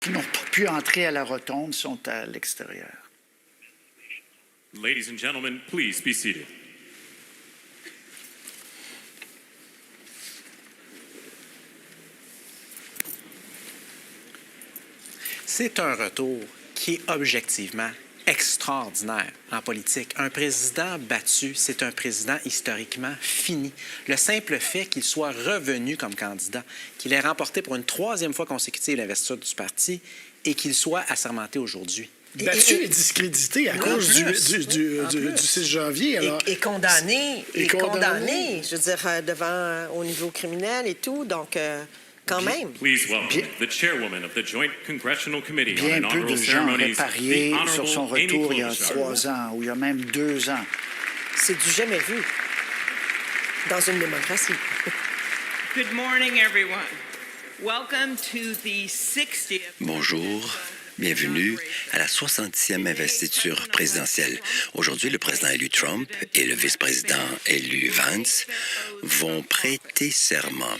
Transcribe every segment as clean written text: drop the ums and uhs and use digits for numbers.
qui n'ont pas pu entrer à la rotonde sont à l'extérieur. Ladies and gentlemen, please be seated. C'est un retour qui est objectivement extraordinaire en politique. Un président battu, c'est un président historiquement fini. Le simple fait qu'il soit revenu comme candidat, qu'il ait remporté pour une troisième fois consécutive l'investiture du parti et qu'il soit assermenté aujourd'hui. Battu et discrédité à cause du 6 janvier. Alors, et condamné. Je veux dire, devant, au niveau criminel et tout. Donc, quand même. Please welcome the chairwoman of the Joint Congressional Committee on Bien peu Inaugural de gens auraient Ceremonies, parié the sur son Honorable Amy retour il y a Klobuchar. 3 ans, ou il y a même 2 ans. C'est du jamais vu dans une démocratie. Good morning, everyone. Welcome to the 60th. Bonjour, bienvenue à la 60e investiture présidentielle. Aujourd'hui, le président élu Trump et le vice-président élu Vance vont prêter serment.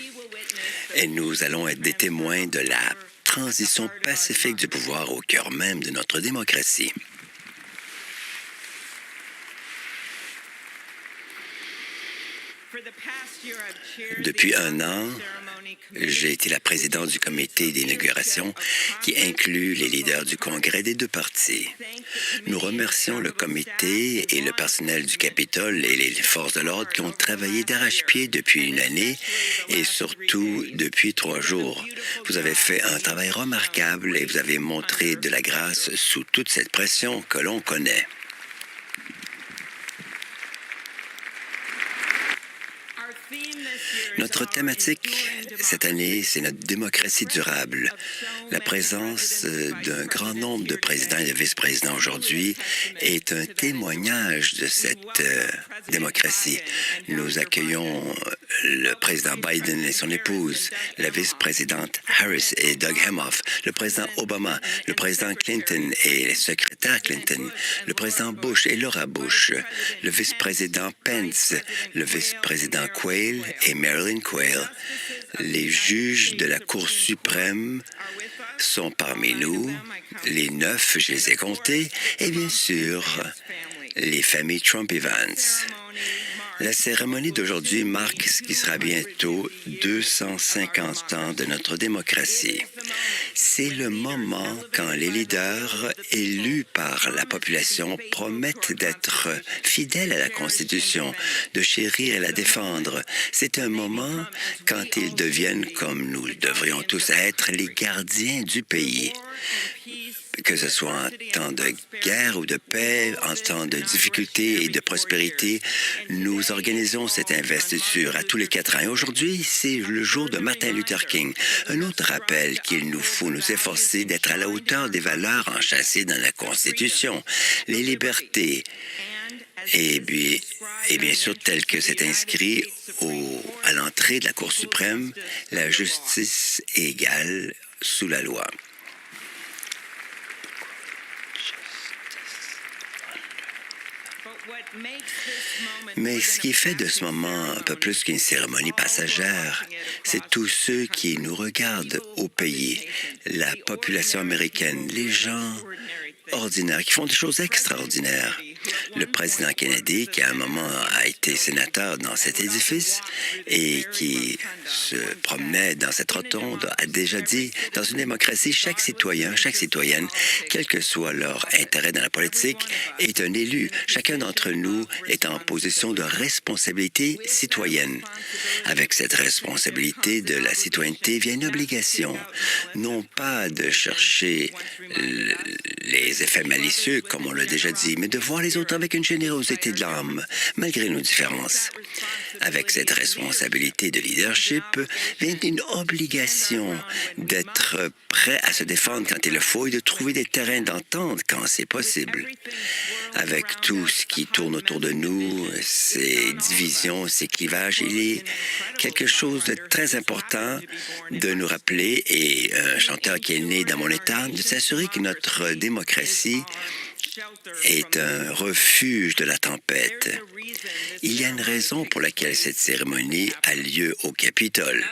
Et nous allons être des témoins de la transition pacifique du pouvoir au cœur même de notre démocratie. Depuis un an, j'ai été la présidente du comité d'inauguration qui inclut les leaders du Congrès des deux partis. Nous remercions le comité et le personnel du Capitole et les forces de l'ordre qui ont travaillé d'arrache-pied depuis une année et surtout depuis 3 jours. Vous avez fait un travail remarquable et vous avez montré de la grâce sous toute cette pression que l'on connaît. Notre thématique cette année, c'est notre démocratie durable. La présence d'un grand nombre de présidents et de vice-présidents aujourd'hui est un témoignage de cette démocratie. Nous accueillons le président Biden et son épouse, la vice-présidente Harris et Doug Emhoff, le président Obama, le président Clinton et le secrétaire Clinton, le président Bush et Laura Bush, le vice-président Pence, le vice-président Quayle et Marilyn Quayle. Les juges de la Cour suprême sont parmi nous, les 9, je les ai comptés, et bien sûr, les familles Trump et Vance. La cérémonie d'aujourd'hui marque ce qui sera bientôt 250 ans de notre démocratie. C'est le moment quand les leaders élus par la population promettent d'être fidèles à la Constitution, de chérir et la défendre. C'est un moment quand ils deviennent, comme nous devrions tous être, les gardiens du pays. Que ce soit en temps de guerre ou de paix, en temps de difficulté et de prospérité, nous organisons cette investiture à tous les 4 ans. Et aujourd'hui, c'est le jour de Martin Luther King. Un autre rappel qu'il nous faut nous efforcer d'être à la hauteur des valeurs enchâssées dans la Constitution, les libertés, et bien sûr, tel que c'est inscrit à l'entrée de la Cour suprême, la justice égale sous la loi. Mais ce qui fait de ce moment un peu plus qu'une cérémonie passagère, c'est tous ceux qui nous regardent au pays, la population américaine, les gens ordinaires, qui font des choses extraordinaires. Le président Kennedy, qui à un moment a été sénateur dans cet édifice et qui se promenait dans cette rotonde, a déjà dit, dans une démocratie, chaque citoyen, chaque citoyenne, quel que soit leur intérêt dans la politique, est un élu. Chacun d'entre nous est en position de responsabilité citoyenne. Avec cette responsabilité de la citoyenneté vient une obligation, non pas de chercher les effets malicieux, comme on l'a déjà dit, mais de voir les autres avec une générosité de l'âme, malgré nos différences. Avec cette responsabilité de leadership vient une obligation d'être prêt à se défendre quand il le faut et de trouver des terrains d'entente quand c'est possible. Avec tout ce qui tourne autour de nous, ces divisions, ces clivages, il est quelque chose de très important de nous rappeler, et un chanteur qui est né dans mon État, de s'assurer que notre démocratie est un refuge de la tempête. Il y a une raison pour laquelle cette cérémonie a lieu au Capitole.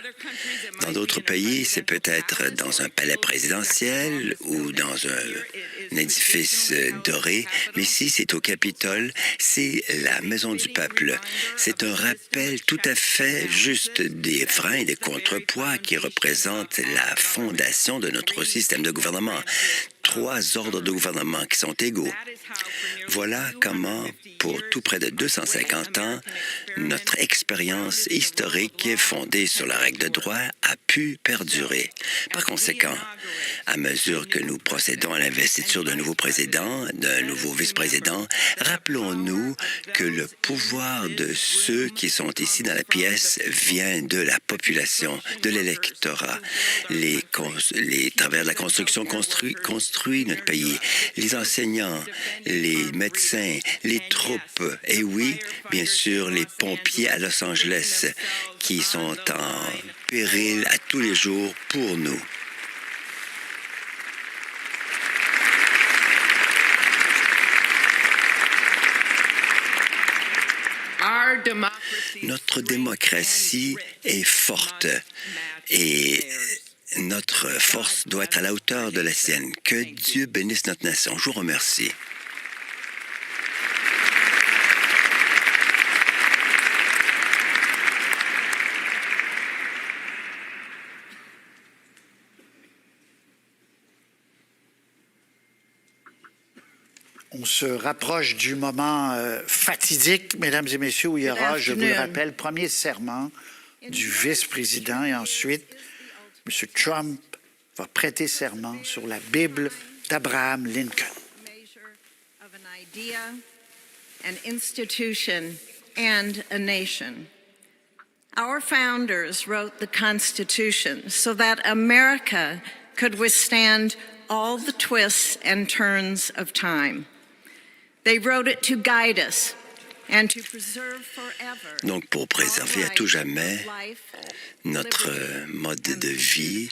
Dans d'autres pays, c'est peut-être dans un palais présidentiel ou dans un édifice doré, mais ici, c'est au Capitole, c'est la maison du peuple. C'est un rappel tout à fait juste des freins et des contrepoids qui représentent la fondation de notre système de gouvernement. 3 ordres de gouvernement qui sont égaux. Voilà comment, pour tout près de 250 ans, notre expérience historique fondée sur la règle de droit a pu perdurer. Par conséquent, à mesure que nous procédons à l'investiture d'un nouveau président, d'un nouveau vice-président, rappelons-nous que le pouvoir de ceux qui sont ici dans la pièce vient de la population, de l'électorat. Les travailleurs de la construction construisent notre pays. Les enseignants, les médecins, les troupes, et oui, bien sûr, les pompiers à Los Angeles qui sont en péril à tous les jours pour nous. Notre démocratie est forte et notre force doit être à la hauteur de la sienne. Que Dieu bénisse notre nation. Je vous remercie. On se rapproche du moment fatidique, mesdames et messieurs, où il y aura, je vous le rappelle, premier serment du vice-président et ensuite, M. Trump va prêter serment sur la Bible d'Abraham Lincoln. An institution and a nation. Our founders wrote the Constitution so that America could withstand all the twists and turns of time. They wrote it to guide us and to preserve forever. Donc, pour préserver à tout jamais notre mode de vie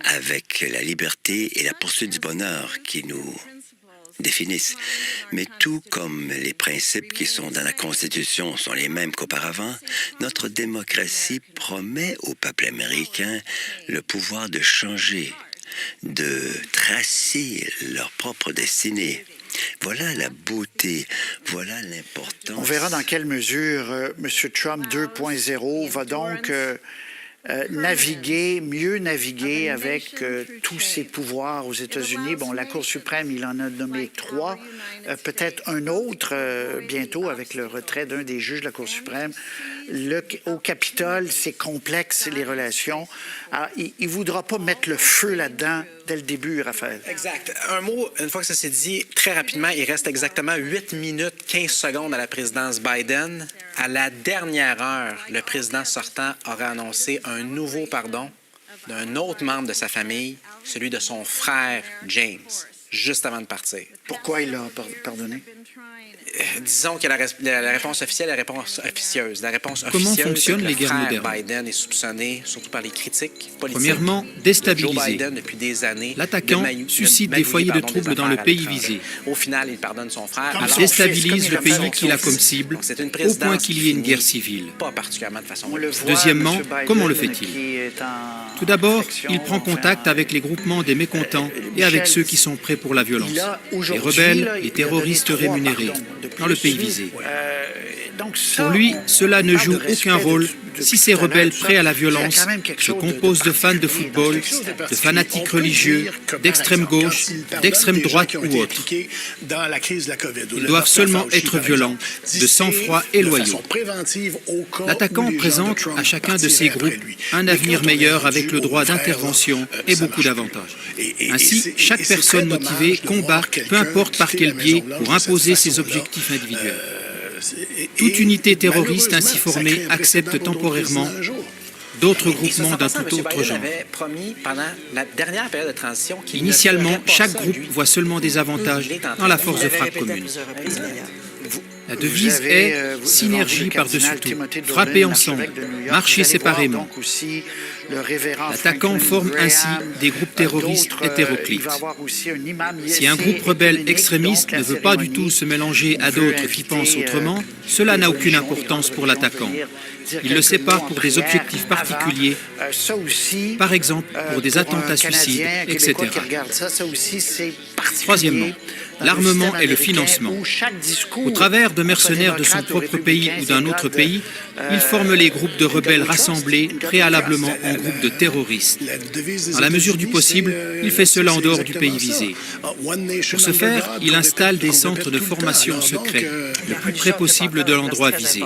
avec la liberté et la poursuite du bonheur qui nous définissent. Mais tout comme les principes qui sont dans la Constitution sont les mêmes qu'auparavant, notre démocratie promet au peuple américain le pouvoir de changer, de tracer leur propre destinée. Voilà la beauté, voilà l'importance. On verra dans quelle mesure M. Trump 2.0 va donc mieux naviguer avec tous ses pouvoirs aux États-Unis. Bon, la Cour suprême, il en a nommé 3, peut-être un autre bientôt avec le retrait d'un des juges de la Cour suprême. Au Capitole, c'est complexe, les relations. Alors, il ne voudra pas mettre le feu là-dedans dès le début, Raphaël. Exact. Un mot, une fois que ça s'est dit, très rapidement, il reste exactement 8 minutes 15 secondes à la présidence Biden. À la dernière heure, le président sortant aurait annoncé un nouveau pardon d'un autre membre de sa famille, celui de son frère James, juste avant de partir. Pourquoi il l'a pardonné? Disons que la réponse officielle est la réponse officieuse. La réponse Comment officieuse, fonctionnent c'est que les le guerres frère modernes? Biden est soupçonné, surtout par les critiques politiques. Premièrement, Joe déstabiliser. Biden, depuis des années, L'attaquant suscite des foyers de troubles dans le pays visé. Au final, il pardonne son frère. Comme alors son Déstabilise fils, le comme pays son qu'il a fils. comme cible, Donc, c'est une au point présidence qu'il y ait une qui guerre finit civile. pas particulièrement de façon... On le voit, Deuxièmement, M. Biden, comment le fait-il? qui est en Tout d'abord, affection, il prend contact enfin, avec les groupements des mécontents et Michel, avec ceux qui sont prêts pour la violence. il a Les aujourd'hui, rebelles, là, il les a terroristes donné 3 rémunérés pardons de dans le plus. pays visé. Donc ça, Pour lui, cela ne on parle joue de respect aucun rôle depuis si ces tout à l'heure, rebelles tout ça. prêts à la Il y a violence quand même quelque se chose composent de fans de particulier football, dans ce texte. de fanatiques religieux, d'extrême gauche, d'extrême droite ou autres. Dans la crise de la COVID, Ils doivent seulement être violents, de sang-froid et loyaux. L'attaquant présente à chacun de ces groupes un avenir meilleur avec le droit d'intervention et beaucoup d'avantages. Ainsi, chaque personne motivée combat, peu importe par quel biais, pour imposer ses objectifs individuels. Toute unité terroriste ainsi formée accepte temporairement d'autres groupements d'un tout autre genre. avait promis pendant la dernière période de transition qu'il ne Initialement, ferait pas chaque ça, groupe lui. voit seulement des avantages dans la force de frappe commune. La devise est « synergie par-dessus tout, frapper ensemble, marcher séparément ». le révérend L'attaquant forme ainsi des groupes terroristes hétéroclites. Si un groupe rebelle extrémiste ne veut pas du tout se mélanger à d'autres qui pensent autrement, cela n'a aucune importance pour l'attaquant. Il le sépare pour des objectifs particuliers, par exemple pour des attentats suicides, etc. Troisièmement, l'armement et le financement. Au travers de mercenaires de son propre pays ou d'un autre pays, il forme les groupes de rebelles rassemblés préalablement en groupes de terroristes. Dans la mesure du possible, il fait cela en dehors du pays visé. Pour ce faire, il installe des centres de formation secrets, le plus près possible de l'endroit visé.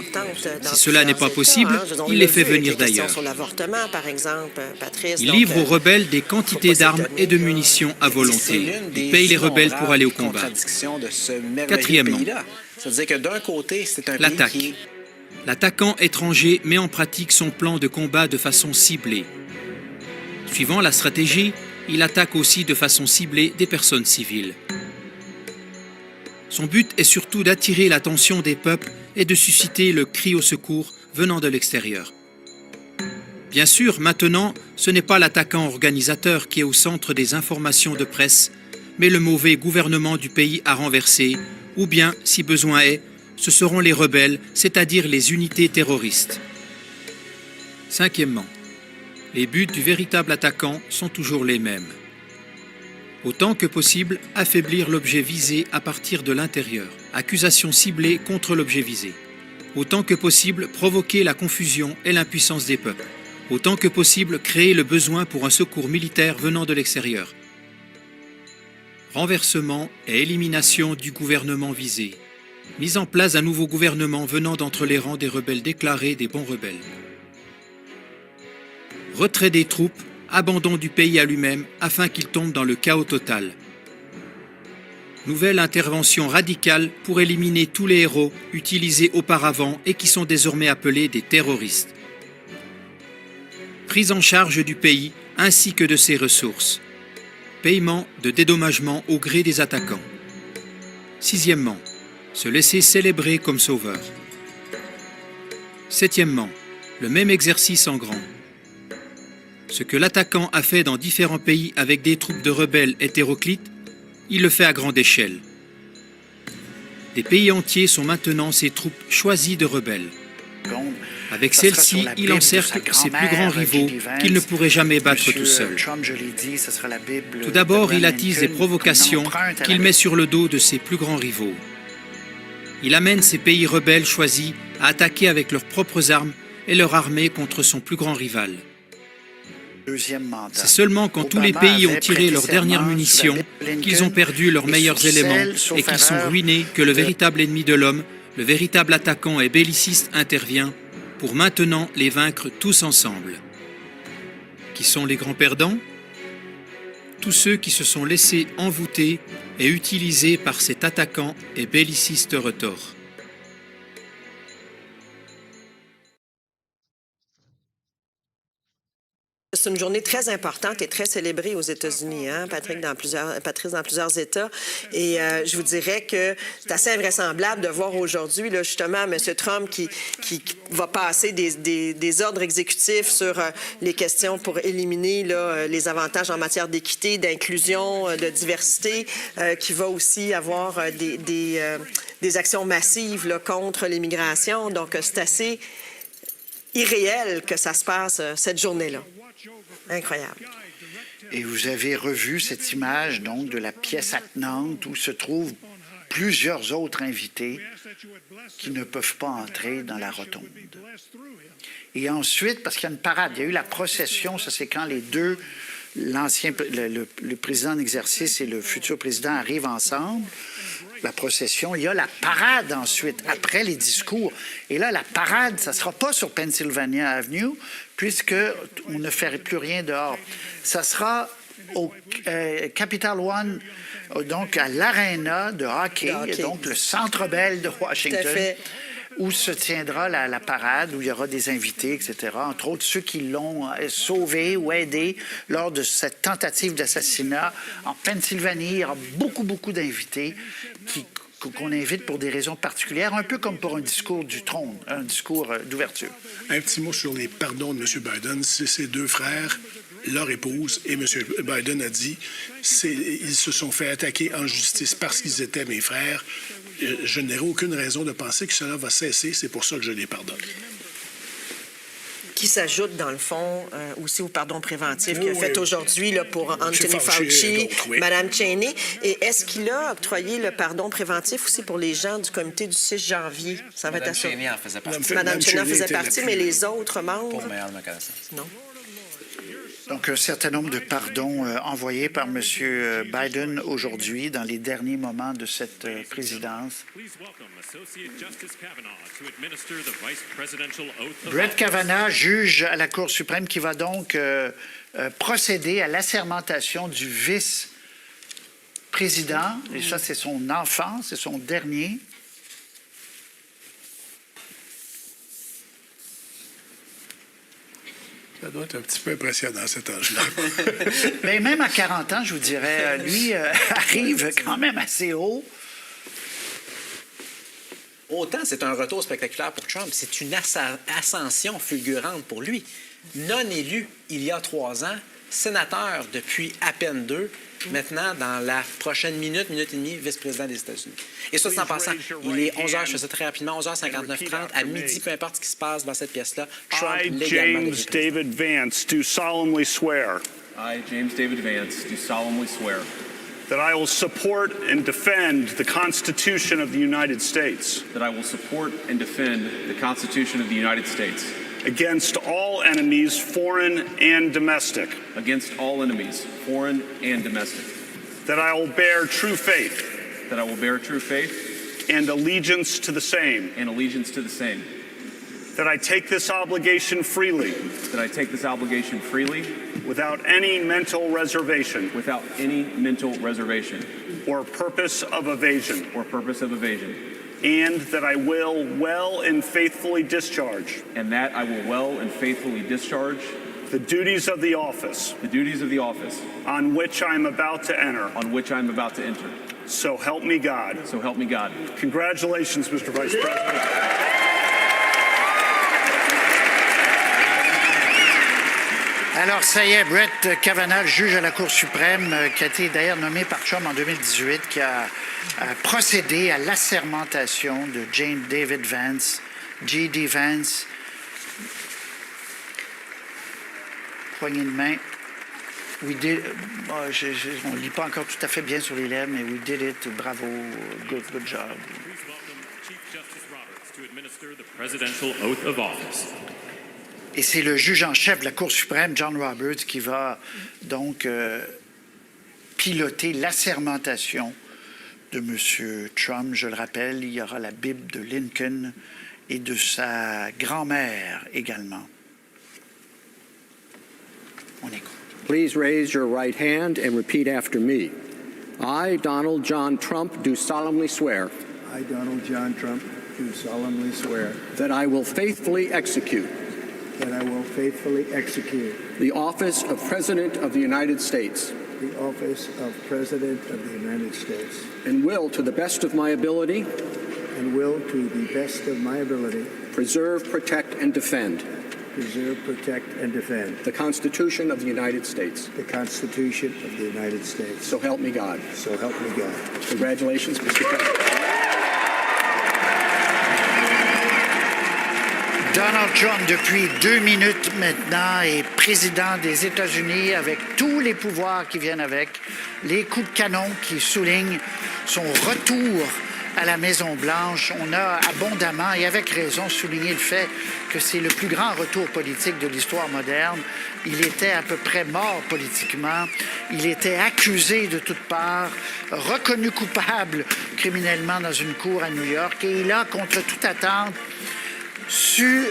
Si cela n'est pas possible, il les fait venir d'ailleurs. Il livre aux rebelles des quantités d'armes et de munitions à volonté. Il paye les rebelles pour aller au combat. Quatrièmement, l'attaque. L'attaquant étranger met en pratique son plan de combat de façon ciblée. Suivant la stratégie, il attaque aussi de façon ciblée des personnes civiles. Son but est surtout d'attirer l'attention des peuples et de susciter le cri au secours venant de l'extérieur. Bien sûr, maintenant, ce n'est pas l'attaquant organisateur qui est au centre des informations de presse, mais le mauvais gouvernement du pays à renverser, ou bien, si besoin est, ce seront les rebelles, c'est-à-dire les unités terroristes. Cinquièmement, les buts du véritable attaquant sont toujours les mêmes. Autant que possible, affaiblir l'objet visé à partir de l'intérieur. Accusation ciblée contre l'objet visé. Autant que possible, provoquer la confusion et l'impuissance des peuples. Autant que possible, créer le besoin pour un secours militaire venant de l'extérieur. Renversement et élimination du gouvernement visé. Mise en place d'un nouveau gouvernement venant d'entre les rangs des rebelles déclarés des bons rebelles. Retrait des troupes, abandon du pays à lui-même afin qu'il tombe dans le chaos total. Nouvelle intervention radicale pour éliminer tous les héros utilisés auparavant et qui sont désormais appelés des terroristes. Prise en charge du pays ainsi que de ses ressources. Paiement de dédommagement au gré des attaquants. Sixièmement, se laisser célébrer comme sauveur. Septièmement, le même exercice en grand. Ce que l'attaquant a fait dans différents pays avec des troupes de rebelles hétéroclites, il le fait à grande échelle. Des pays entiers sont maintenant ses troupes choisies de rebelles. Avec celles-ci, il encercle ses plus grands rivaux qu'il ne pourrait jamais battre tout seul. Tout d'abord, il attise des provocations qu'il met sur le dos de ses plus grands rivaux. Il amène ces pays rebelles choisis à attaquer avec leurs propres armes et leur armée contre son plus grand rival. C'est seulement quand tous les pays ont tiré leurs dernières munitions, qu'ils ont perdu leurs meilleurs éléments et qu'ils sont ruinés que le véritable ennemi de l'homme, le véritable attaquant et belliciste intervient pour maintenant les vaincre tous ensemble. Qui sont les grands perdants? Tous ceux qui se sont laissés envoûter et utilisés par cet attaquant et belliciste retors. C'est une journée très importante et très célébrée aux États-Unis, hein, Patrice, dans plusieurs États. Et je vous dirais que c'est assez invraisemblable de voir aujourd'hui, là, justement, M. Trump qui va passer des ordres exécutifs sur les questions pour éliminer là, les avantages en matière d'équité, d'inclusion, de diversité, qui va aussi avoir des actions massives là, contre l'immigration. Donc, c'est assez irréel que ça se passe cette journée-là. Incroyable. Et vous avez revu cette image donc de la pièce attenante où se trouvent plusieurs autres invités qui ne peuvent pas entrer dans la rotonde. Et ensuite, parce qu'il y a une parade, il y a eu la procession, ça c'est quand les deux, le président en exercice et le futur président arrivent ensemble. La procession, il y a la parade ensuite, après les discours. Et là, la parade, ça ne sera pas sur Pennsylvania Avenue, puisqu'on ne ferait plus rien dehors. Ça sera au Capital One, donc à l'Arena de hockey, donc le Centre Bell de Washington, où se tiendra la parade, où il y aura des invités, etc. Entre autres, ceux qui l'ont sauvé ou aidé lors de cette tentative d'assassinat. En Pennsylvanie, il y aura beaucoup d'invités qui qu'on invite pour des raisons particulières, un peu comme pour un discours du trône, un discours d'ouverture. Un petit mot sur les pardons de M. Biden. C'est ses deux frères, leur épouse, et M. Biden a dit ils se sont fait attaquer en justice parce qu'ils étaient mes frères. Je n'aurai aucune raison de penser que cela va cesser. C'est pour ça que je les pardonne. Qui s'ajoute, dans le fond, aussi au pardon préventif qu'il a fait aujourd'hui là, pour Anthony Fauci, Mme Cheney. Et est-ce qu'il a octroyé le pardon préventif aussi pour les gens du comité du 6 janvier? Ça va être à ça. Cheney en faisait partie. Mme Cheney en faisait partie, mais les autres membres? Pour meilleur de ma connaissance. Non. Donc, un certain nombre de pardons envoyés par M. Biden aujourd'hui dans les derniers moments de cette présidence. Brett Kavanaugh, juge à la Cour suprême, qui va donc procéder à l'assermentation du vice-président. Et ça, c'est son enfant, c'est son dernier. Ça doit être un petit peu impressionnant, cet âge-là. Mais même à 40 ans, je vous dirais, lui arrive quand même assez haut. Autant c'est un retour spectaculaire pour Trump, c'est une ascension fulgurante pour lui. Non élu il y a 3 ans, sénateur depuis à peine 2, maintenant, dans la prochaine minute et demie, vice-président des États-Unis. Et ça, c'est en passant. Il est 11h, je fais ça très rapidement, 11h59, à midi, peu importe ce qui se passe dans cette pièce-là, Trump légalement James David Vance, do solemnly swear. I, James David Vance, do solemnly swear. That I will support and defend the Constitution of the United States. That I will support and defend the Constitution of the United States. Against all enemies, foreign and domestic. Against all enemies, foreign and domestic. That I will bear true faith. That I will bear true faith. And allegiance to the same. And allegiance to the same. That I take this obligation freely. That I take this obligation freely. Without any mental reservation. Without any mental reservation. Or purpose of evasion. Or purpose of evasion. And that I will well and faithfully discharge. And that I will well and faithfully discharge. The duties of the office. The duties of the office. On which I am about to enter. On which I am about to enter. So help me God. So help me God. Congratulations, Mr. Vice President. Alors, ça y est, Brett Kavanaugh, juge à la Cour suprême, qui a été d'ailleurs nommé par Trump en 2018, qui a procédé à l'assermentation de James David Vance, J.D. Vance. Poignée de main. On ne lit pas encore tout à fait bien sur les lèvres, mais we did it, bravo, good job. Chief Justice Roberts to administer the presidential oath of office. Et c'est le juge en chef de la Cour suprême, John Roberts, qui va donc piloter l'assermentation de M. Trump. Je le rappelle, il y aura la Bible de Lincoln et de sa grand-mère également. On écoute. Please raise your right hand and repeat after me. I, Donald John Trump, do solemnly swear. I, Donald John Trump, do solemnly swear. That I will faithfully execute. That I will faithfully execute. The office of President of the United States. The office of President of the United States. And will, to the best of my ability. And will, to the best of my ability. Preserve, protect, and defend. Preserve, protect, and defend. The Constitution of the United States. The Constitution of the United States. So help me God. So help me God. Congratulations, Mr. President. Donald Trump, depuis 2 minutes maintenant, est président des États-Unis avec tous les pouvoirs qui viennent avec, les coups de canon qui soulignent son retour à la Maison-Blanche. On a abondamment et avec raison souligné le fait que c'est le plus grand retour politique de l'histoire moderne. Il était à peu près mort politiquement. Il était accusé de toutes parts, reconnu coupable criminellement dans une cour à New York et il a, contre toute attente, su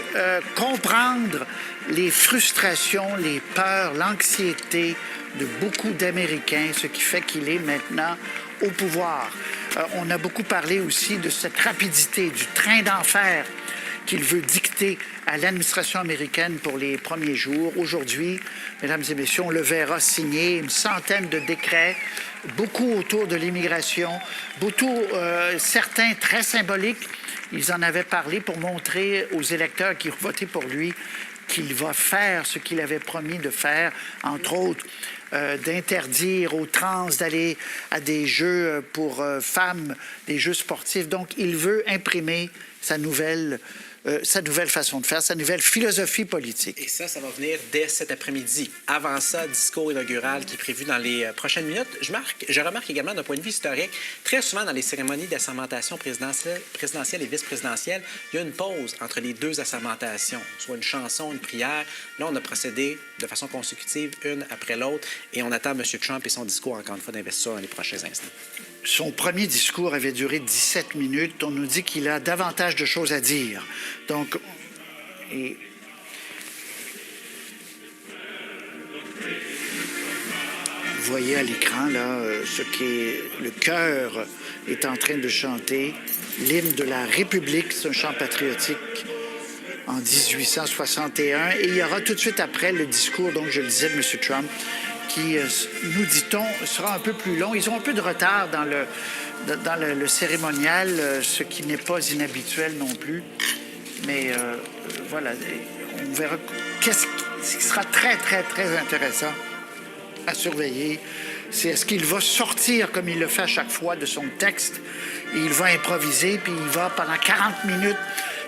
comprendre les frustrations, les peurs, l'anxiété de beaucoup d'Américains, ce qui fait qu'il est maintenant au pouvoir. On a beaucoup parlé aussi de cette rapidité, du train d'enfer qu'il veut dicter à l'administration américaine pour les premiers jours. Aujourd'hui, mesdames et messieurs, on le verra signer une centaine de décrets, beaucoup autour de l'immigration, certains très symboliques. Ils en avaient parlé pour montrer aux électeurs qui ont voté pour lui qu'il va faire ce qu'il avait promis de faire, entre autres, d'interdire aux trans d'aller à des jeux pour femmes, des jeux sportifs. Donc, il veut imprimer sa nouvelle façon de faire, sa nouvelle philosophie politique. Et ça va venir dès cet après-midi. Avant ça, discours inaugural qui est prévu dans les prochaines minutes. Je remarque également d'un point de vue historique, très souvent dans les cérémonies d'assermentation présidentielle et vice-présidentielle, il y a une pause entre les deux assermentations, soit une chanson, une prière. Là, on a procédé de façon consécutive, une après l'autre, et on attend M. Trump et son discours, encore une fois, d'investiture dans les prochains instants. Son premier discours avait duré 17 minutes. On nous dit qu'il a davantage de choses à dire. Donc, vous voyez à l'écran, là, ce qui est le chœur est en train de chanter l'hymne de la République. C'est un chant patriotique en 1861. Et il y aura tout de suite après le discours, donc je le disais, de M. Trump, qui, nous dit-on, sera un peu plus long. Ils ont un peu de retard dans le cérémonial, ce qui n'est pas inhabituel non plus. Mais voilà, on verra ce qui sera très, très, très intéressant à surveiller. C'est est-ce qu'il va sortir, comme il le fait à chaque fois, de son texte, et il va improviser, puis il va pendant 40 minutes,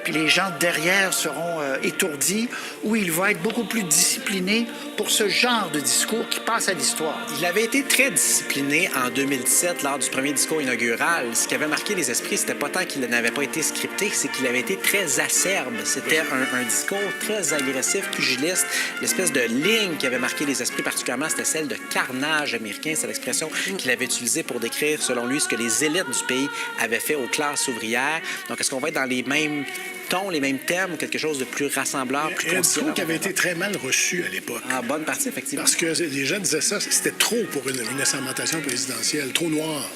puis les gens derrière seront étourdis, ou il va être beaucoup plus discipliné pour ce genre de discours qui passe à l'histoire. Il avait été très discipliné en 2017 lors du premier discours inaugural. Ce qui avait marqué les esprits, c'était pas tant qu'il n'avait pas été scripté, c'est qu'il avait été très acerbe. C'était un discours très agressif, pugiliste. L'espèce de ligne qui avait marqué les esprits particulièrement, c'était celle de carnage américain. C'est l'expression qu'il avait utilisée pour décrire, selon lui, ce que les élites du pays avaient fait aux classes ouvrières. Donc, est-ce qu'on va être dans les mêmes tons, les mêmes thèmes, quelque chose de plus rassembleur, plus conciliant? Un qui avait été très mal reçu à l'époque. En bonne partie, effectivement. Parce que les gens disaient ça, c'était trop pour une assermentation présidentielle, trop noir.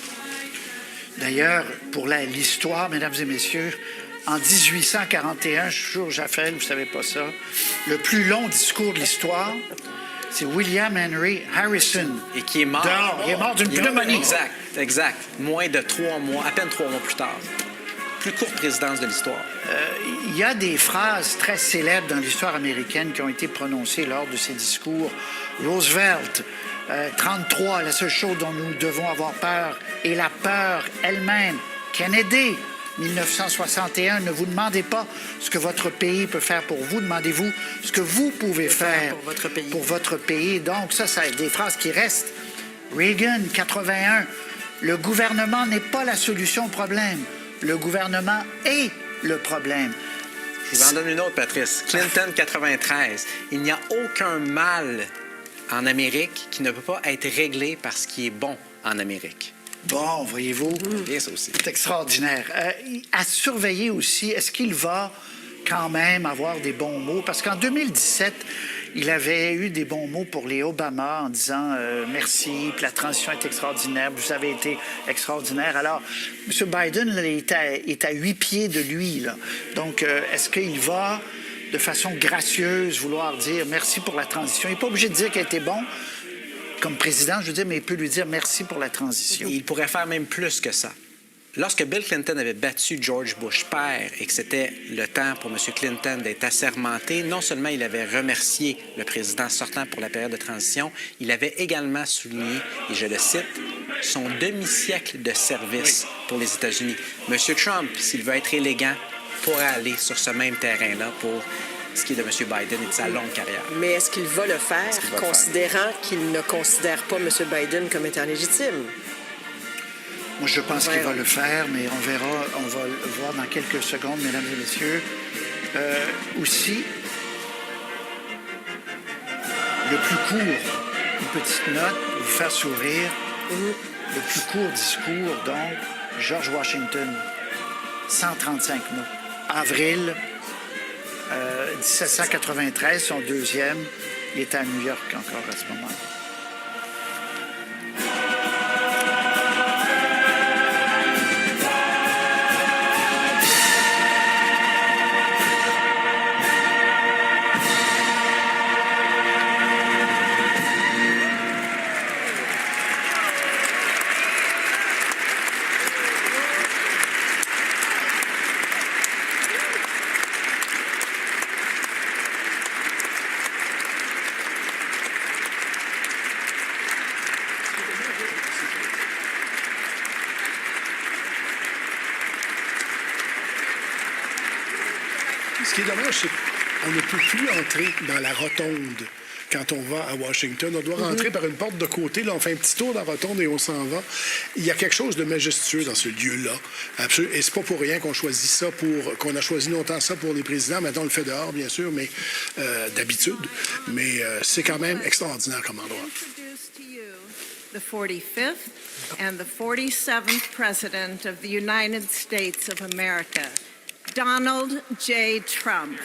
D'ailleurs, pour l'histoire, mesdames et messieurs, en 1841, je suis sûr, Jaffel, vous ne savez pas ça, le plus long discours de l'histoire, c'est William Henry Harrison. Et qui est mort. Il est mort d'une pneumonie. Exact. Moins de 3 mois, à peine 3 mois plus tard. Plus courte présidence de l'histoire. Il y a des phrases très célèbres dans l'histoire américaine qui ont été prononcées lors de ces discours. Roosevelt, 33, la seule chose dont nous devons avoir peur est la peur elle-même. Kennedy, 1961, ne vous demandez pas ce que votre pays peut faire pour vous, demandez-vous ce que vous pouvez faire pour votre pays. Donc ça, c'est des phrases qui restent. Reagan, 81, le gouvernement n'est pas la solution au problème. Le gouvernement est le problème. Je vous en donne une autre, Patrice. Clinton, 93. Il n'y a aucun mal en Amérique qui ne peut pas être réglé par ce qui est bon en Amérique. Bon, voyez-vous, bien ça aussi. C'est extraordinaire. À surveiller aussi, est-ce qu'il va quand même avoir des bons mots? Parce qu'en 2017, il avait eu des bons mots pour les Obama en disant merci, puis la transition est extraordinaire, vous avez été extraordinaire. Alors, M. Biden là, est à 8 pieds de lui. Là. Donc, est-ce qu'il va, de façon gracieuse, vouloir dire merci pour la transition? Il n'est pas obligé de dire qu'elle était bon comme président, je veux dire, mais il peut lui dire merci pour la transition. Il pourrait faire même plus que ça. Lorsque Bill Clinton avait battu George Bush père et que c'était le temps pour M. Clinton d'être assermenté, non seulement il avait remercié le président sortant pour la période de transition, il avait également souligné, et je le cite, son demi-siècle de service pour les États-Unis. M. Trump, s'il veut être élégant, pourra aller sur ce même terrain-là pour ce qui est de M. Biden et de sa longue carrière. Mais est-ce qu'il va le faire, considérant qu'il ne considère pas M. Biden comme étant légitime? Moi, je pense qu'il va le faire, mais on verra, on va le voir dans quelques secondes, mesdames et messieurs. Aussi, le plus court, une petite note pour vous faire sourire, le plus court discours, donc, George Washington, 135 mots. Avril 1793, son deuxième, il était à New York encore à ce moment-là. Ce qui est dommage, c'est qu'on ne peut plus entrer dans la rotonde quand on va à Washington. On doit rentrer par une porte de côté. Là, on fait un petit tour dans la rotonde et on s'en va. Il y a quelque chose de majestueux dans ce lieu-là. Absolument. Et c'est pas pour rien qu'on choisit ça qu'on a choisi longtemps ça pour les présidents. Maintenant, on le fait dehors, bien sûr, mais d'habitude. Mais c'est quand même extraordinaire comme endroit. The 45th and the 47th President of the United States of America, Donald J. Trump.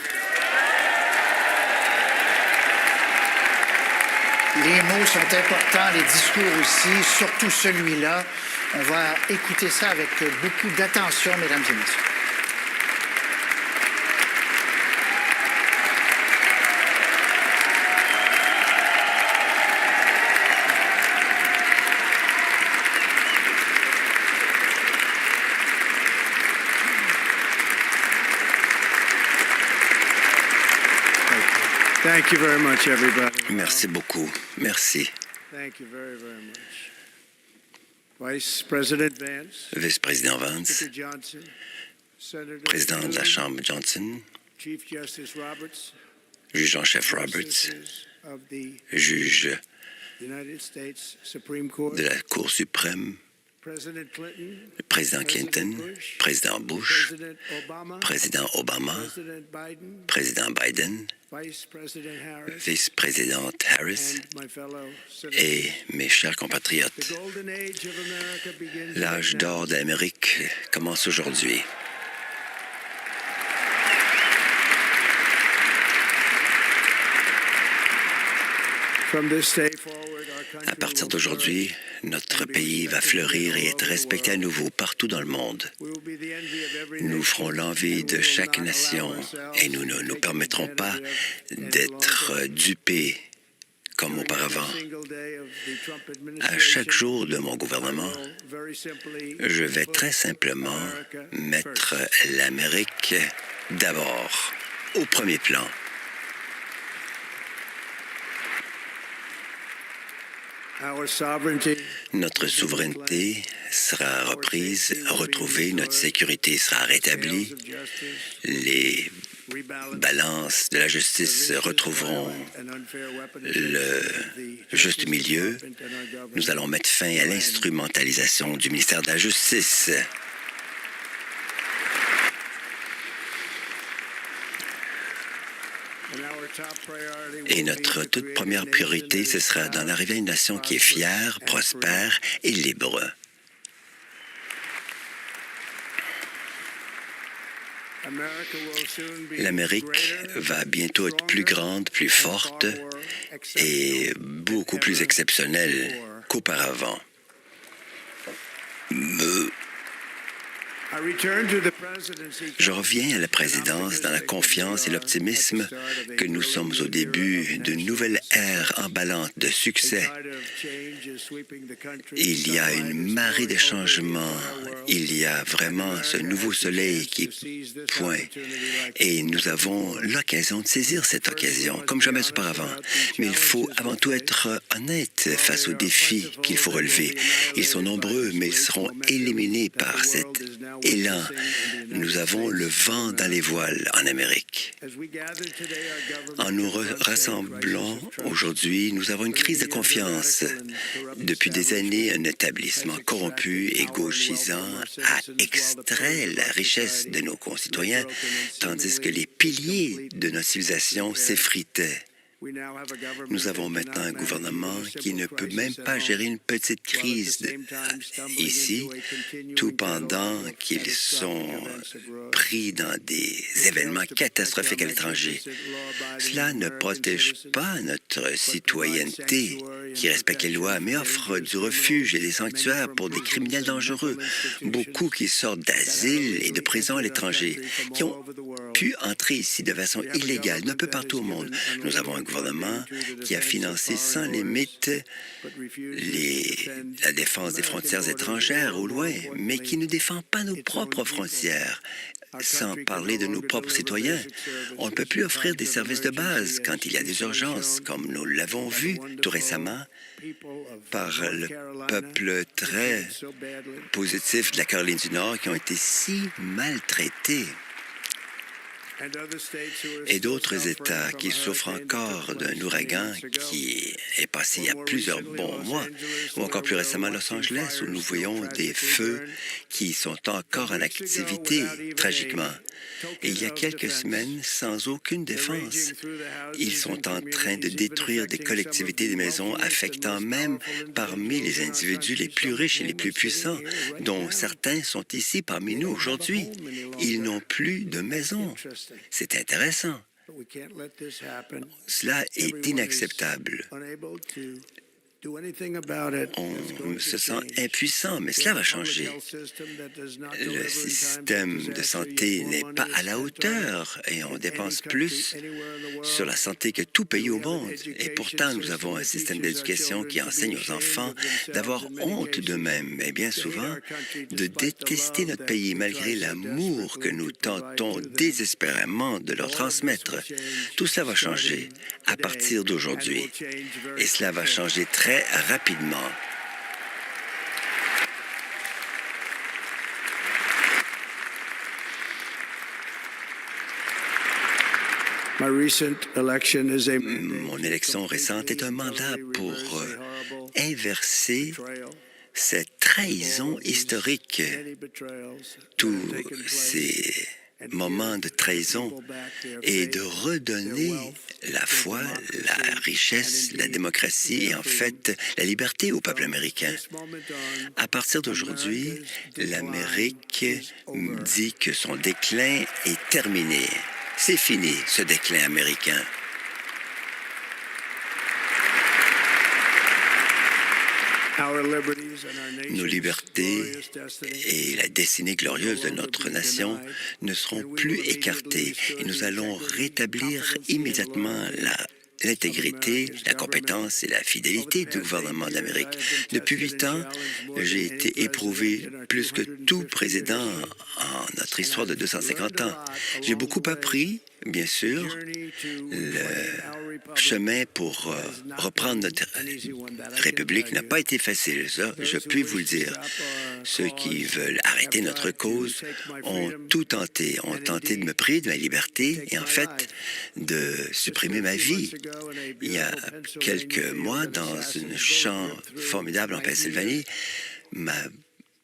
Les mots sont importants, les discours aussi, surtout celui-là. On va écouter ça avec beaucoup d'attention, mesdames et messieurs. Thank you very much, everybody. Merci beaucoup. Merci. Thank you very, very much. Vice President Vance. Vice-président Vance, Speaker Johnson. Senator président de la Newman, Chambre Johnson, Chief Justice Roberts. juge en chef Roberts, Justices of the juge United States Supreme Court. de la Cour suprême, President Clinton. le président Clinton, président Bush, President Obama. président Obama, President Biden. président Biden, Vice President Harris. vice-présidente Harris And my fellow senators. et mes chers compatriotes. The golden age of America begins L'âge right d'or now. de l'Amérique commence aujourd'hui. From this day forward, our country À partir will d'aujourd'hui, notre pays va fleurir et être respecté à nouveau partout dans le monde. We will be the envy of every Nous nation, ferons l'envie and de we will chaque not nation allow ourselves et nous ne to nous take permettrons pas advantage any d'être longer. dupés comme During auparavant. every single day of the Trump À chaque administration, jour de mon gouvernement, I will very simply je vais put très simplement America mettre first. l'Amérique d'abord, au premier plan. Our sovereignty Notre souveraineté sera reprise, retrouvée, notre sécurité sera rétablie, of justice, les rebalance balances de la justice retrouveront and unfair weaponization le of the juste Justice milieu. Department and our government. Nous allons mettre fin à l'instrumentalisation du ministère de la Justice. And our top priority will Et be notre to toute create première a nation priorité, that ce is sera proud, d'en arriver à une nation qui est fière, prospère et libre. America will soon be L'Amérique greater, va bientôt être plus grande, plus forte et beaucoup plus exceptionnelle qu'auparavant. I return to the presidency. Je reviens à la présidence dans la confiance et l'optimisme que nous sommes au début d'une nouvelle ère emballante de succès. Il y a une marée de changements. Il y a vraiment ce nouveau soleil qui pointe. Et nous avons l'occasion de saisir cette occasion, comme jamais auparavant. Mais il faut avant tout être honnête face aux défis qu'il faut relever. Ils sont nombreux, mais ils seront éliminés par cet élan. Nous avons le vent dans les voiles en Amérique. En nous rassemblant aujourd'hui, nous avons une crise de confiance. Depuis des années, un établissement corrompu et gauchisant a extrait la richesse de nos concitoyens, tandis que les piliers de notre civilisation s'effritaient. Nous avons maintenant un gouvernement qui ne peut même pas gérer une petite crise ici, tout pendant qu'ils sont pris dans des événements catastrophiques à l'étranger. Cela ne protège pas notre citoyenneté qui respecte les lois, mais offre du refuge et des sanctuaires pour des criminels dangereux, beaucoup qui sortent d'asile et de prison à l'étranger, qui ont pu entrer ici de façon illégale un peu partout au monde. Nous avons un gouvernement qui a financé sans limite la défense des frontières étrangères au loin, mais qui ne défend pas nos propres frontières. Sans parler de nos propres citoyens, on ne peut plus offrir des services de base quand il y a des urgences, comme nous l'avons vu tout récemment par le peuple très positif de la Caroline du Nord qui ont été si maltraités. et d'autres États qui souffrent encore d'un ouragan qui est passé il y a plusieurs bons mois, ou encore plus récemment Los Angeles, où nous voyons des feux qui sont encore en activité, tragiquement. Et il y a quelques semaines, sans aucune défense, ils sont en train de détruire des collectivités, des maisons, affectant même parmi les individus les plus riches et les plus puissants, dont certains sont ici parmi nous aujourd'hui. Ils n'ont plus de maison. C'est intéressant. Cela est inacceptable. On se sent impuissant, mais cela va changer. Le système de santé n'est pas à la hauteur et on dépense plus sur la santé que tout pays au monde. Et pourtant, nous avons un système d'éducation qui enseigne aux enfants d'avoir honte d'eux-mêmes et bien souvent de détester notre pays malgré l'amour que nous tentons désespérément de leur transmettre. Tout cela va changer à partir d'aujourd'hui et cela va changer très rapidement. Mon élection récente est un mandat pour inverser cette trahison historique. Tous ces moments de trahison et de redonner la foi, la richesse, la démocratie et en fait la liberté au peuple américain. À partir d'aujourd'hui, l'Amérique dit que son déclin est terminé. C'est fini, ce déclin américain. Nos libertés et la destinée glorieuse de notre nation ne seront plus écartées et nous allons rétablir immédiatement l'intégrité, la compétence et la fidélité du gouvernement d'Amérique. Depuis 8 ans, j'ai été éprouvé plus que tout président en notre histoire de 250 ans. J'ai beaucoup appris, bien sûr. Le chemin pour reprendre notre République n'a pas été facile, ça, je puis vous le dire. Ceux qui veulent arrêter notre cause ont tout tenté. Ont tenté de me priver de ma liberté et en fait de supprimer ma vie. Il y a quelques mois, dans un champ formidable en Pennsylvanie,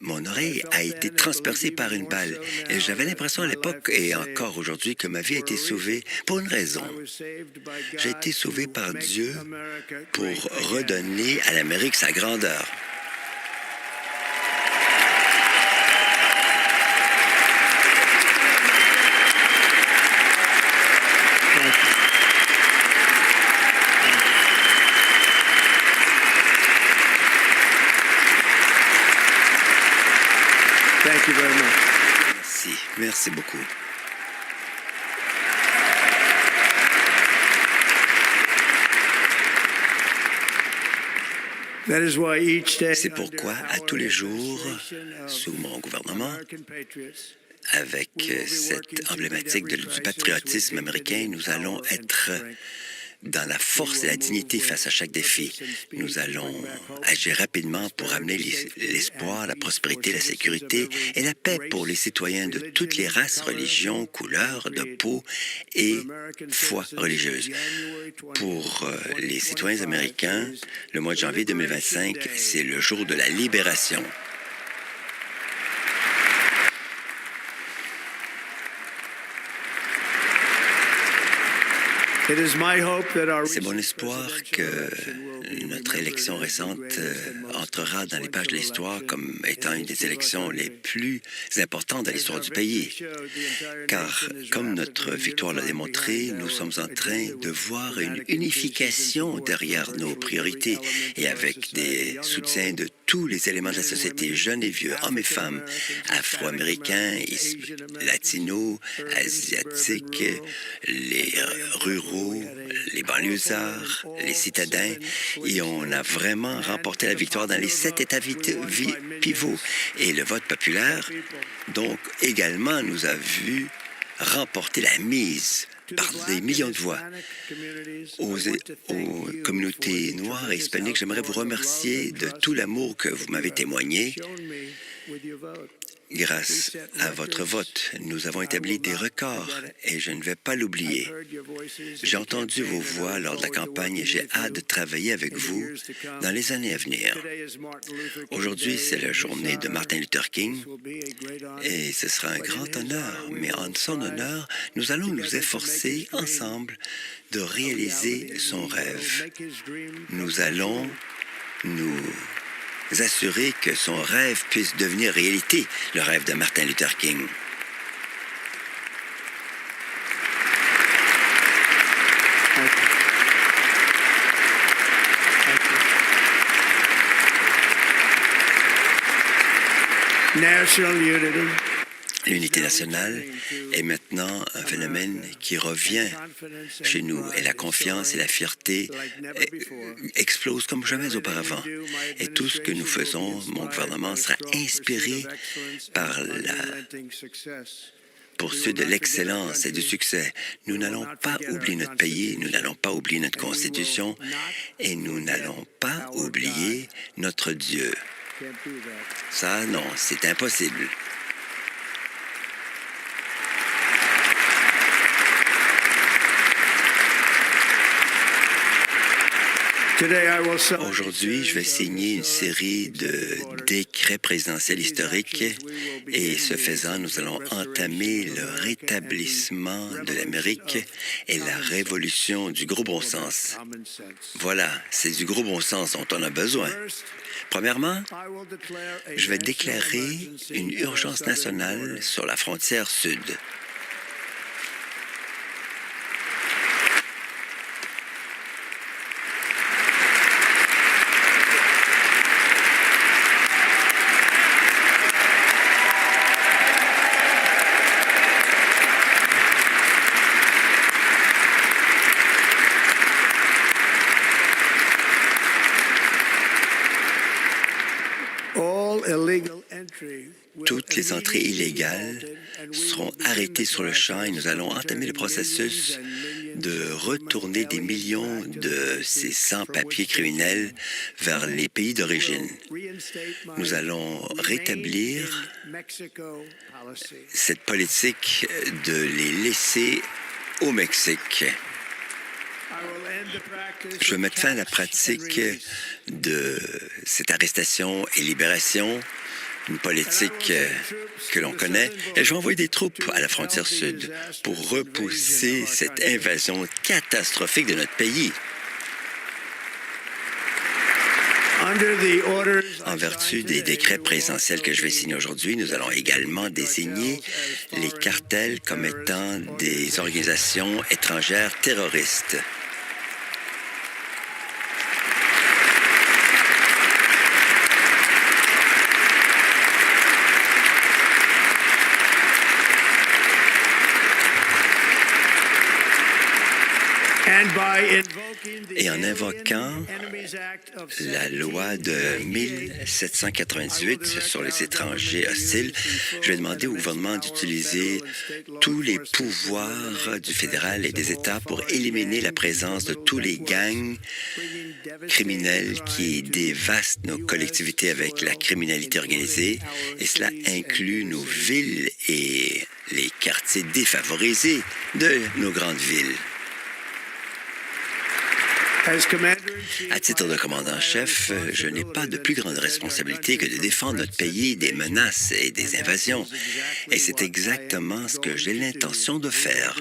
mon oreille a été transpercée par une balle. Et j'avais l'impression à l'époque, et encore aujourd'hui, que ma vie a été sauvée pour une raison. J'ai été sauvé par Dieu pour redonner à l'Amérique sa grandeur. Merci. Merci beaucoup. C'est pourquoi, à tous les jours, sous mon gouvernement, avec cette emblématique du patriotisme américain, nous allons être dans la force et la dignité face à chaque défi. Nous allons agir rapidement pour amener l'espoir, la prospérité, la sécurité et la paix pour les citoyens de toutes les races, religions, couleurs de peau et foi religieuse. Pour les citoyens américains, le mois de janvier 2025, c'est le jour de la libération. C'est mon espoir que notre élection récente entrera dans les pages de l'histoire comme étant une des élections les plus importantes de l'histoire du pays. Car, comme notre victoire l'a démontré, nous sommes en train de voir une unification derrière nos priorités et avec des soutiens de tous les éléments de la société, jeunes et vieux, hommes et femmes, afro-américains, latinos, asiatiques, les ruraux, les banlieusards, les citadins, et on a vraiment remporté la victoire dans les 7 États pivots. Et le vote populaire, donc, également, nous a vu remporter la mise par des millions de voix. Aux communautés noires et hispaniques, j'aimerais vous remercier de tout l'amour que vous m'avez témoigné. Grâce à votre vote, nous avons établi des records et je ne vais pas l'oublier. J'ai entendu vos voix lors de la campagne et j'ai hâte de travailler avec vous dans les années à venir. Aujourd'hui, c'est la journée de Martin Luther King et ce sera un grand honneur, mais en son honneur, nous allons nous efforcer ensemble de réaliser son rêve. Nous allons nous assurer que son rêve puisse devenir réalité, le rêve de Martin Luther King. National unity. L'unité nationale est maintenant un phénomène qui revient chez nous et la confiance et la fierté explosent comme jamais auparavant. Et tout ce que nous faisons, mon gouvernement sera inspiré par la poursuite de l'excellence et du succès. Nous n'allons pas oublier notre pays, nous n'allons pas oublier notre Constitution et nous n'allons pas oublier notre Dieu. Ça, non, c'est impossible. Aujourd'hui, je vais signer une série de décrets présidentiels historiques et ce faisant, nous allons entamer le rétablissement de l'Amérique et la révolution du gros bon sens. Voilà, c'est du gros bon sens dont on a besoin. Premièrement, je vais déclarer une urgence nationale sur la frontière sud. Toutes les entrées illégales seront arrêtées sur le champ et nous allons entamer le processus de retourner des millions de ces sans-papiers criminels vers les pays d'origine. Nous allons rétablir cette politique de les laisser au Mexique. Je vais mettre fin à la pratique de cette arrestation et libération, une politique que l'on connaît, et je vais envoyer des troupes à la frontière sud pour repousser cette invasion catastrophique de notre pays. En vertu des décrets présidentiels que je vais signer aujourd'hui, nous allons également désigner les cartels comme étant des organisations étrangères terroristes. Et en invoquant la loi de 1798 sur les étrangers hostiles, je vais demander au gouvernement d'utiliser tous les pouvoirs du fédéral et des États pour éliminer la présence de tous les gangs criminels qui dévastent nos collectivités avec la criminalité organisée, et cela inclut nos villes et les quartiers défavorisés de nos grandes villes. À titre de commandant-chef, je n'ai pas de plus grande responsabilité que de défendre notre pays des menaces et des invasions. Et c'est exactement ce que j'ai l'intention de faire.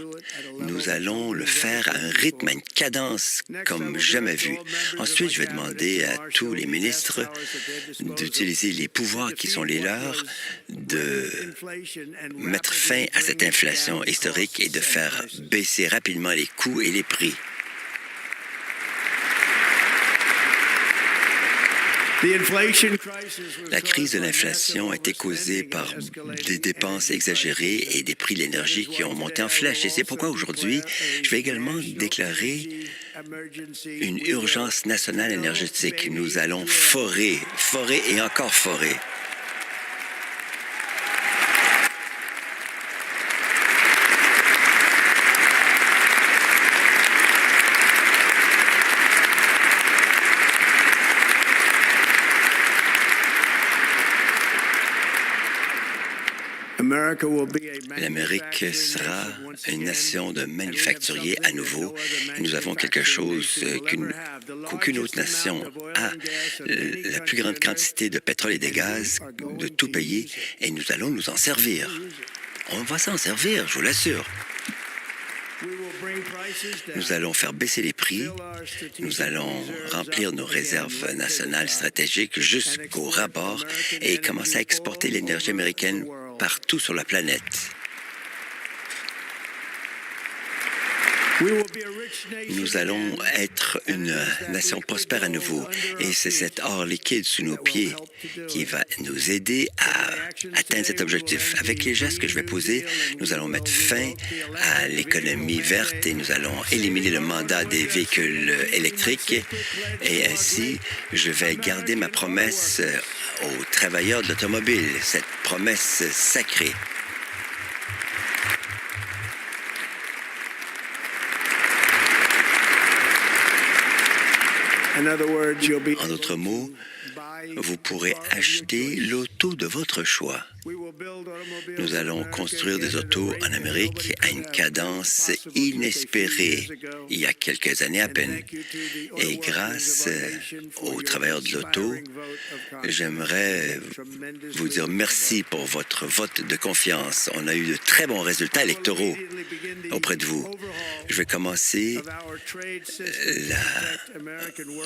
Nous allons le faire à un rythme, à une cadence comme jamais vu. Ensuite, je vais demander à tous les ministres d'utiliser les pouvoirs qui sont les leurs, de mettre fin à cette inflation historique et de faire baisser rapidement les coûts et les prix. La crise de l'inflation a été causée par des dépenses exagérées et des prix de l'énergie qui ont monté en flèche. Et c'est pourquoi aujourd'hui, je vais également déclarer une urgence nationale énergétique. Nous allons forer et encore forer. L'Amérique sera une nation de manufacturiers à nouveau. Et nous avons quelque chose qu'aucune autre nation a, la plus grande quantité de pétrole et de gaz de tout pays, et nous allons nous en servir. On va s'en servir, je vous l'assure. Nous allons faire baisser les prix. Nous allons remplir nos réserves nationales stratégiques jusqu'au ras-bord et commencer à exporter l'énergie américaine partout sur la planète. Nous allons être une nation prospère à nouveau et c'est cet or liquide sous nos pieds qui va nous aider à atteindre cet objectif. Avec les gestes que je vais poser, nous allons mettre fin à l'économie verte et nous allons éliminer le mandat des véhicules électriques et ainsi, je vais garder ma promesse aux travailleurs de l'automobile, cette promesse sacrée. En d'autres mots, vous pourrez acheter l'auto de votre choix. Nous allons construire des autos en Amérique à une cadence inespérée il y a quelques années à peine. Et grâce aux travailleurs de l'auto, j'aimerais vous dire merci pour votre vote de confiance. On a eu de très bons résultats électoraux auprès de vous. Je vais commencer la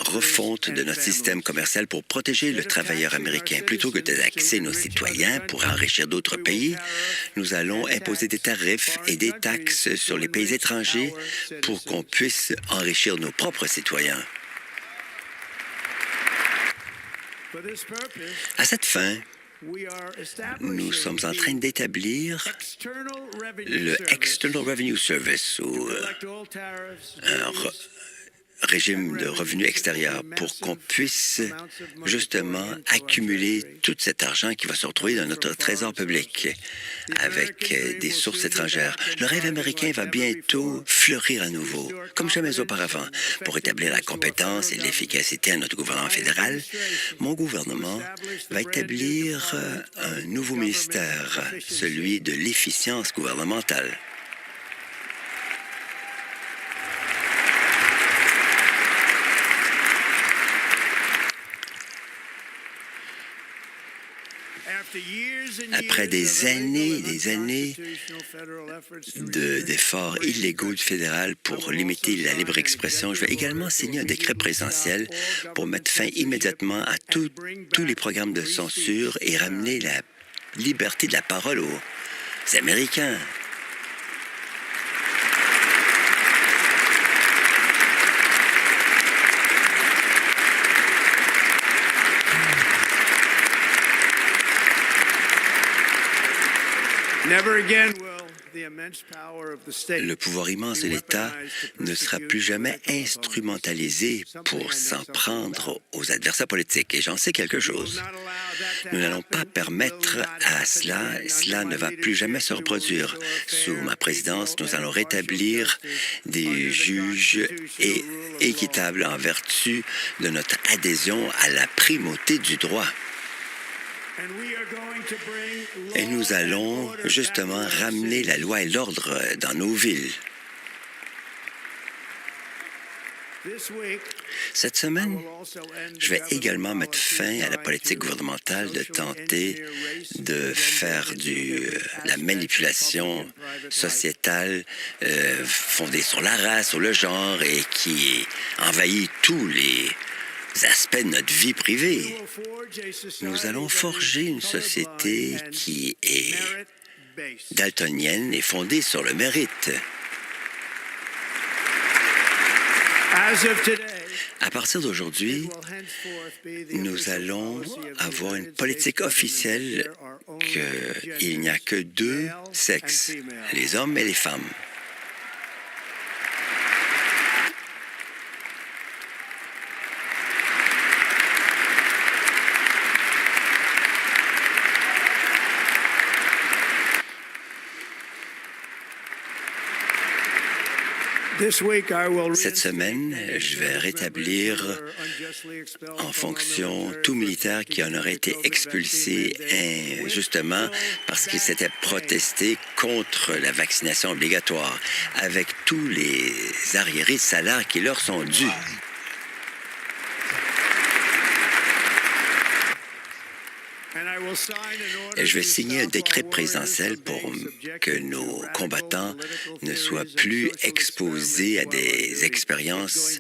refonte de notre système commercial pour protéger le travailleur américain. Plutôt que de taxer nos citoyens pour enrichir d'autres pays, nous allons imposer des tarifs et des taxes sur les pays étrangers pour qu'on puisse enrichir nos propres citoyens. À cette fin, nous sommes en train d'établir le External Revenue Service, ou un régime de revenus extérieurs, pour qu'on puisse justement accumuler tout cet argent qui va se retrouver dans notre trésor public avec des sources étrangères. Le rêve américain va bientôt fleurir à nouveau, comme jamais auparavant. Pour établir la compétence et l'efficacité à notre gouvernement fédéral, mon gouvernement va établir un nouveau ministère, celui de l'efficience gouvernementale. Après des années et des années d'efforts illégaux du fédéral pour limiter la libre expression, je vais également signer un décret présidentiel pour mettre fin immédiatement à tous les programmes de censure et ramener la liberté de la parole aux Américains. Le pouvoir immense de l'État ne sera plus jamais instrumentalisé pour s'en prendre aux adversaires politiques. Et j'en sais quelque chose. Nous n'allons pas permettre à cela. Cela ne va plus jamais se reproduire. Sous ma présidence, nous allons rétablir des juges équitables en vertu de notre adhésion à la primauté du droit. Et nous allons justement ramener la loi et l'ordre dans nos villes. Cette semaine, je vais également mettre fin à la politique gouvernementale de tenter de faire la manipulation sociétale fondée sur la race, sur le genre et qui envahit tous les aspects de notre vie privée. Nous allons forger une société qui est daltonienne et fondée sur le mérite. À partir d'aujourd'hui, nous allons avoir une politique officielle qu'il n'y a que deux sexes, les hommes et les femmes. Cette semaine, je vais rétablir en fonction tout militaire qui en aurait été expulsé injustement parce qu'il s'était protesté contre la vaccination obligatoire, avec tous les arriérés de salaire qui leur sont dus. Et je vais signer un décret présidentiel pour que nos combattants ne soient plus exposés à des expériences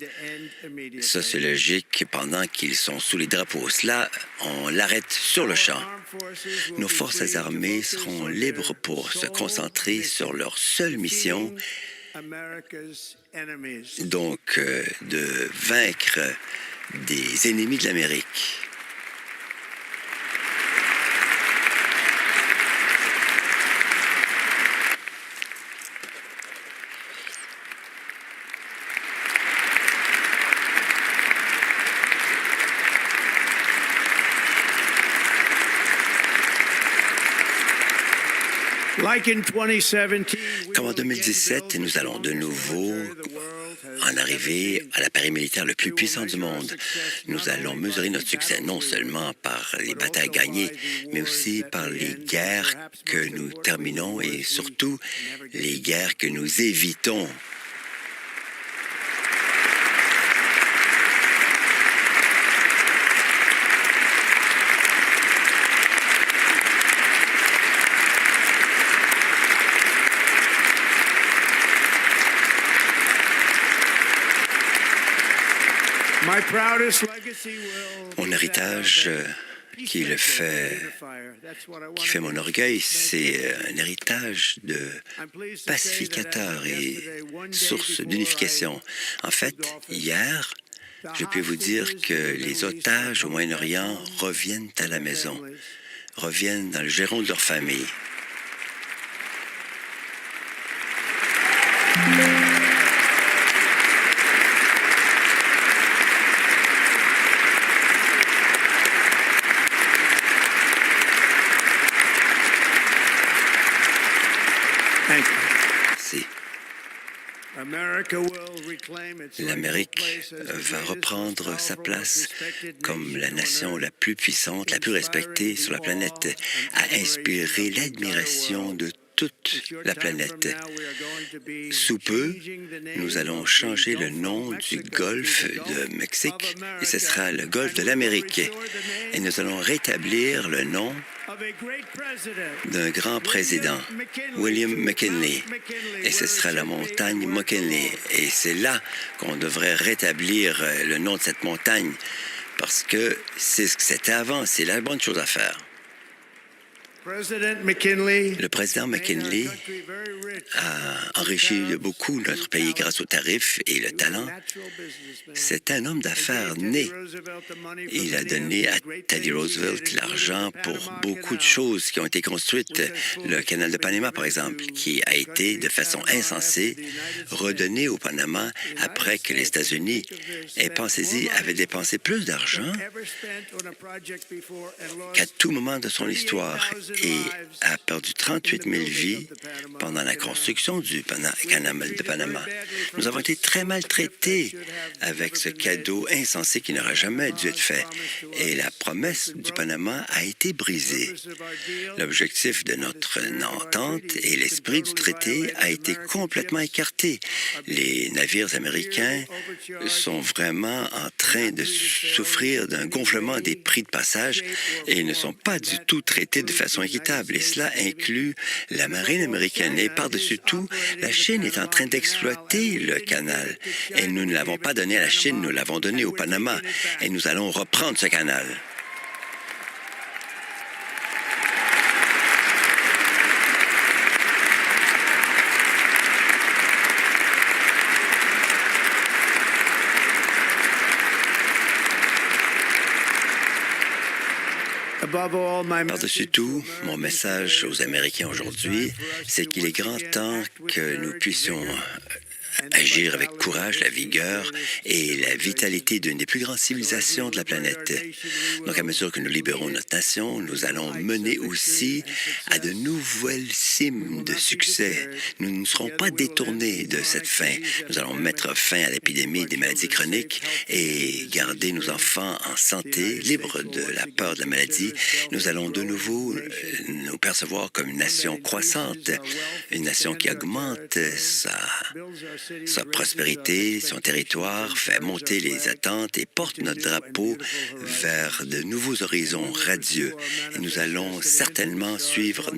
sociologiques pendant qu'ils sont sous les drapeaux. Cela, on l'arrête sur le champ. Nos forces armées seront libres pour se concentrer sur leur seule mission, donc de vaincre des ennemis de l'Amérique. Comme en 2017, nous allons de nouveau en arriver à l'appareil militaire le plus puissant du monde. Nous allons mesurer notre succès non seulement par les batailles gagnées, mais aussi par les guerres que nous terminons et surtout les guerres que nous évitons. Mon héritage qui fait mon orgueil, c'est un héritage de pacificateur et source d'unification. En fait, hier, je peux vous dire que les otages au Moyen-Orient reviennent à la maison, reviennent dans le giron de leur famille. L'Amérique va reprendre sa place comme la nation la plus puissante, la plus respectée sur la planète, à inspirer l'admiration de toute la planète. Sous peu, nous allons changer le nom du golfe de Mexique et ce sera le golfe de l'Amérique. Et nous allons rétablir le nom d'un grand président, William McKinley. Et ce sera la montagne McKinley. Et c'est là qu'on devrait rétablir le nom de cette montagne parce que c'est ce que c'était avant. C'est la bonne chose à faire. Le président McKinley a enrichi de beaucoup notre pays grâce aux tarifs et le talent. C'est un homme d'affaires né. Il a donné à Teddy Roosevelt l'argent pour beaucoup de choses qui ont été construites. Le canal de Panama, par exemple, qui a été, de façon insensée, redonné au Panama après que les États-Unis, et pensez-y, avaient dépensé plus d'argent qu'à tout moment de son histoire et a perdu 38 000 vies pendant la construction du canal de Panama. Nous avons été très maltraités avec ce cadeau insensé qui n'aurait jamais dû être fait. Et la promesse du Panama a été brisée. L'objectif de notre entente et l'esprit du traité a été complètement écarté. Les navires américains sont vraiment en train de souffrir d'un gonflement des prix de passage et ne sont pas du tout traités de façon équitable. Et cela inclut la marine américaine. Et par-dessus tout, la Chine est en train d'exploiter le canal. Et nous ne l'avons pas donné à la Chine, nous l'avons donné au Panama. Et nous allons reprendre ce canal. Par-dessus tout, mon message aux Américains aujourd'hui, c'est qu'il est grand temps que nous puissions agir avec courage, la vigueur et la vitalité d'une des plus grandes civilisations de la planète. Donc, à mesure que nous libérons notre nation, nous allons mener aussi à de nouvelles cimes de succès. Nous ne serons pas détournés de cette fin. Nous allons mettre fin à l'épidémie des maladies chroniques et garder nos enfants en santé, libres de la peur de la maladie. Nous allons de nouveau nous percevoir comme une nation croissante, une nation qui augmente sa prospérité, son territoire, fait monter les attentes et porte notre drapeau vers de nouveaux horizons radieux. Et nous allons certainement suivre